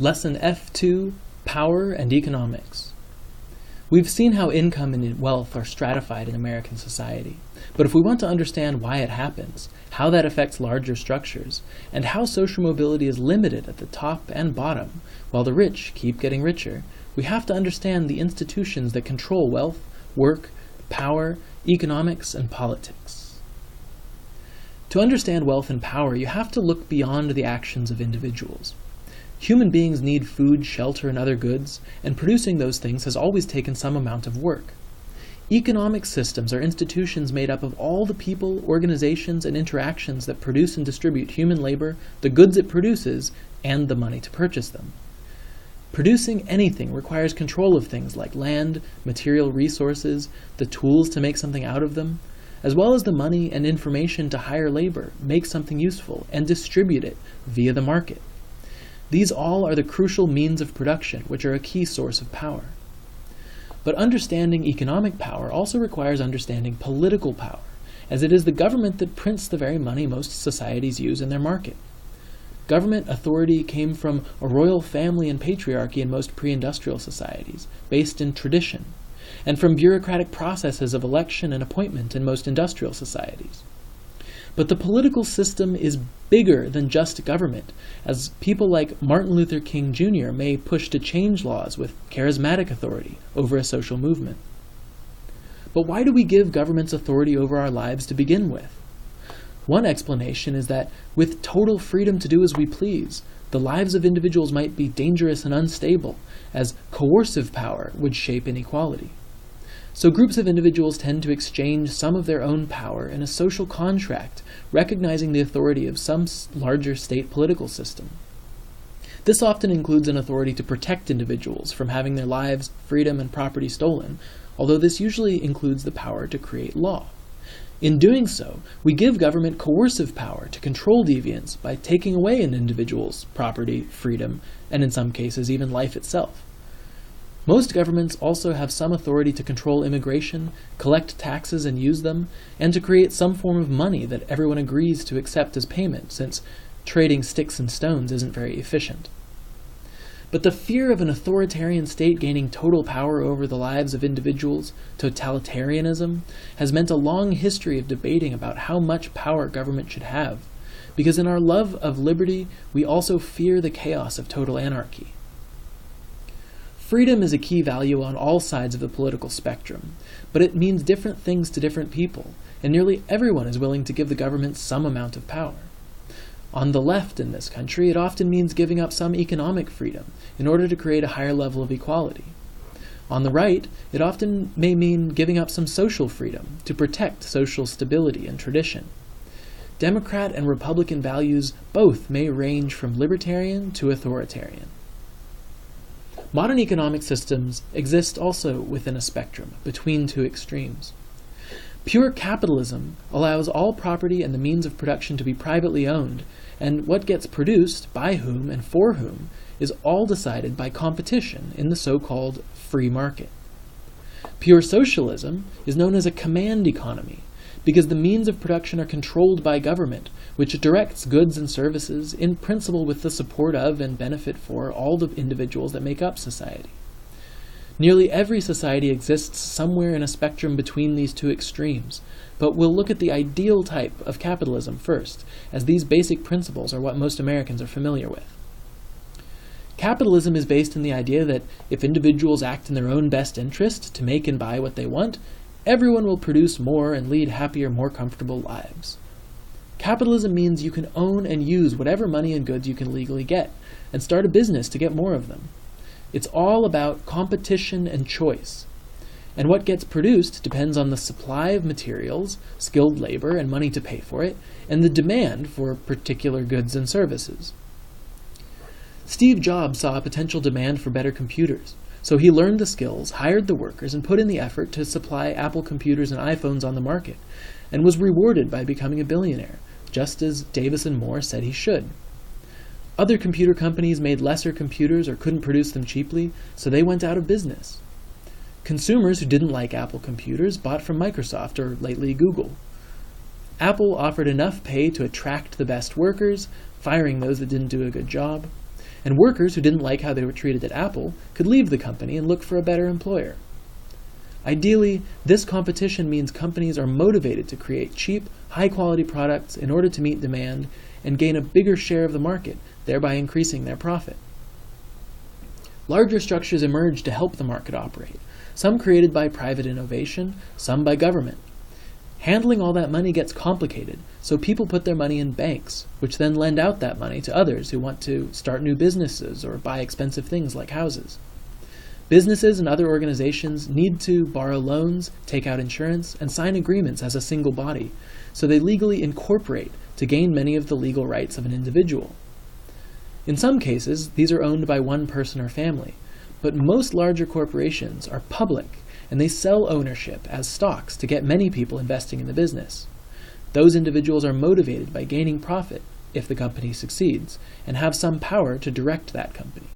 Lesson F2, Power and Economics. We've seen how income and wealth are stratified in American society, but if we want to understand why it happens, how that affects larger structures, and how social mobility is limited at the top and bottom, while the rich keep getting richer, we have to understand the institutions that control wealth, work, power, economics, and politics. To understand wealth and power, you have to look beyond the actions of individuals. Human beings need food, shelter, and other goods, and producing those things has always taken some amount of work. Economic systems are institutions made up of all the people, organizations, and interactions that produce and distribute human labor, the goods it produces, and the money to purchase them. Producing anything requires control of things like land, material resources, the tools to make something out of them, as well as the money and information to hire labor, make something useful, and distribute it via the market. These all are the crucial means of production, which are a key source of power. But understanding economic power also requires understanding political power, as it is the government that prints the very money most societies use in their market. Government authority came from a royal family and patriarchy in most pre-industrial societies, based in tradition, and from bureaucratic processes of election and appointment in most industrial societies. But the political system is bigger than just government, as people like Martin Luther King Jr. may push to change laws with charismatic authority over a social movement. But why do we give governments authority over our lives to begin with? One explanation is that with total freedom to do as we please, the lives of individuals might be dangerous and unstable, as coercive power would shape inequality. So groups of individuals tend to exchange some of their own power in a social contract, recognizing the authority of some larger state political system. This often includes an authority to protect individuals from having their lives, freedom, and property stolen, although this usually includes the power to create law. In doing so, we give government coercive power to control deviance by taking away an individual's property, freedom, and in some cases even life itself. Most governments also have some authority to control immigration, collect taxes and use them, and to create some form of money that everyone agrees to accept as payment, since trading sticks and stones isn't very efficient. But the fear of an authoritarian state gaining total power over the lives of individuals, totalitarianism, has meant a long history of debating about how much power government should have, because in our love of liberty, we also fear the chaos of total anarchy. Freedom is a key value on all sides of the political spectrum, but it means different things to different people, and nearly everyone is willing to give the government some amount of power. On the left in this country, it often means giving up some economic freedom in order to create a higher level of equality. On the right, it often may mean giving up some social freedom to protect social stability and tradition. Democrat and Republican values both may range from libertarian to authoritarian. Modern economic systems exist also within a spectrum, between two extremes. Pure capitalism allows all property and the means of production to be privately owned, and what gets produced, by whom and for whom, is all decided by competition in the so-called free market. Pure socialism is known as a command economy, because the means of production are controlled by government, which directs goods and services, in principle with the support of and benefit for all the individuals that make up society. Nearly every society exists somewhere in a spectrum between these two extremes, but we'll look at the ideal type of capitalism first, as these basic principles are what most Americans are familiar with. Capitalism is based in the idea that if individuals act in their own best interest to make and buy what they want, everyone will produce more and lead happier, more comfortable lives. Capitalism means you can own and use whatever money and goods you can legally get, and start a business to get more of them. It's all about competition and choice. And what gets produced depends on the supply of materials, skilled labor, and money to pay for it, and the demand for particular goods and services. Steve Jobs saw a potential demand for better computers, so he learned the skills, hired the workers, and put in the effort to supply Apple computers and iPhones on the market, and was rewarded by becoming a billionaire, just as Davis and Moore said he should. Other computer companies made lesser computers or couldn't produce them cheaply, so they went out of business. Consumers who didn't like Apple computers bought from Microsoft or lately Google. Apple offered enough pay to attract the best workers, firing those that didn't do a good job, and workers who didn't like how they were treated at Apple could leave the company and look for a better employer. Ideally, this competition means companies are motivated to create cheap, high-quality products in order to meet demand and gain a bigger share of the market, thereby increasing their profit. Larger structures emerge to help the market operate, some created by private innovation, some by government. Handling all that money gets complicated, so people put their money in banks, which then lend out that money to others who want to start new businesses or buy expensive things like houses. Businesses and other organizations need to borrow loans, take out insurance, and sign agreements as a single body, so they legally incorporate to gain many of the legal rights of an individual. In some cases, these are owned by one person or family, but most larger corporations are public, and they sell ownership as stocks to get many people investing in the business. Those individuals are motivated by gaining profit if the company succeeds, and have some power to direct that company.